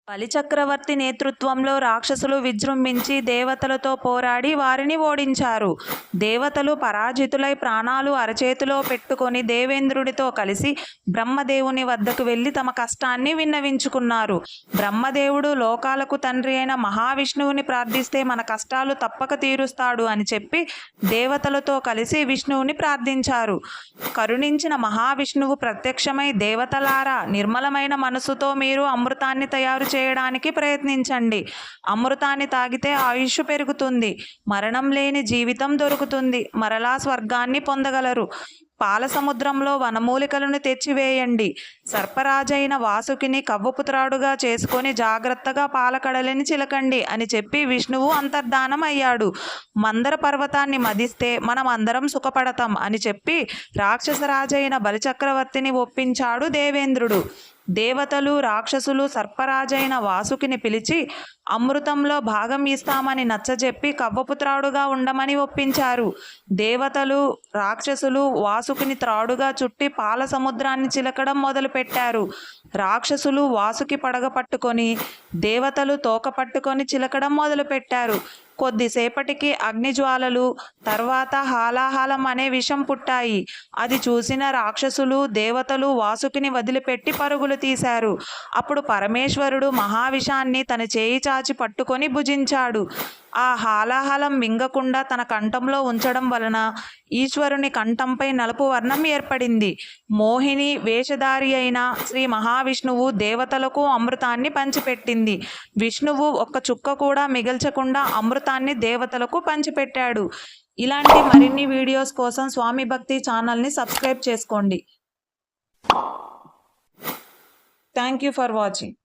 బలిచక్రవర్తి నేతృత్వంలో రాక్షసులు విజృంభించి దేవతలతో పోరాడి వారిని ఓడించారు. దేవతలు పరాజితులై ప్రాణాలు అరచేతిలో పెట్టుకొని దేవేంద్రుడితో కలిసి బ్రహ్మదేవుని వద్దకు వెళ్ళి తమ కష్టాన్ని విన్నవించుకున్నారు. బ్రహ్మదేవుడు లోకాలకు తండ్రి అయిన మహావిష్ణువుని ప్రార్థిస్తే మన కష్టాలు తప్పక తీరుస్తాడు అని చెప్పి దేవతలతో కలిసి విష్ణువుని ప్రార్థించారు. కరుణించిన మహావిష్ణువు ప్రత్యక్షమై, దేవతలారా, నిర్మలమైన మనసుతో మీరు అమృతాన్ని తయారు చేయడానికి ప్రయత్నించండి. అమృతాన్ని తాగితే ఆయుష్ పెరుగుతుంది, మరణం లేని జీవితం దొరుకుతుంది, మరలా స్వర్గాన్ని పొందగలరు. పాల సముద్రంలో వనమూలికలను తెచ్చివేయండి. సర్పరాజైన వాసుకిని కవ్వపుత్రాడుగా చేసుకొని జాగ్రత్తగా పాలకడలిని చిలకండి అని చెప్పి విష్ణువు అంతర్ధానం అయ్యాడు. మందర పర్వతాన్ని మదిస్తే మనం అందరం సుఖపడతాం అని చెప్పి రాక్షసరాజైన బలిచక్రవర్తిని ఒప్పించాడు దేవేంద్రుడు. దేవతలు, రాక్షసులు సర్పరాజైన వాసుకిని పిలిచి అమృతంలో భాగం ఇస్తామని నచ్చజెప్పి కవ్వపుత్రాడుగా ఉండమని ఒప్పించారు. దేవతలు, రాక్షసులు వాసుకిని త్రాడుగా చుట్టి పాల సముద్రాన్ని చిలకడం మొదలుపెట్టారు. రాక్షసులు వాసుకి పడగ పట్టుకొని, దేవతలు తోక పట్టుకొని చిలకడం మొదలుపెట్టారు. కొద్దిసేపటికి అగ్నిజ్వాలలు, తర్వాత హాలాహలం అనే విషం పుట్టాయి. అది చూసిన రాక్షసులు, దేవతలు వాసుకిని వదిలిపెట్టి పరుగులు తీశారు. అప్పుడు పరమేశ్వరుడు మహావిషాన్ని తన చేయి చాచి పట్టుకొని భుజించాడు. ఆ హాలాహలం మింగకుండా తన కంఠంలో ఉంచడం వలన ఈశ్వరుని కంఠంపై నలుపు వర్ణం ఏర్పడింది. మోహిని వేషధారి అయిన శ్రీ మహావిష్ణువు దేవతలకు అమృతాన్ని పంచిపెట్టింది. విష్ణువు ఒక్క చుక్క కూడా మిగల్చకుండా అమృతాన్ని దేవతలకు పంచిపెట్టాడు. ఇలాంటి మరిన్ని వీడియోస్ కోసం స్వామి భక్తి ఛానల్ని సబ్స్క్రైబ్ చేసుకోండి. Thank you for watching.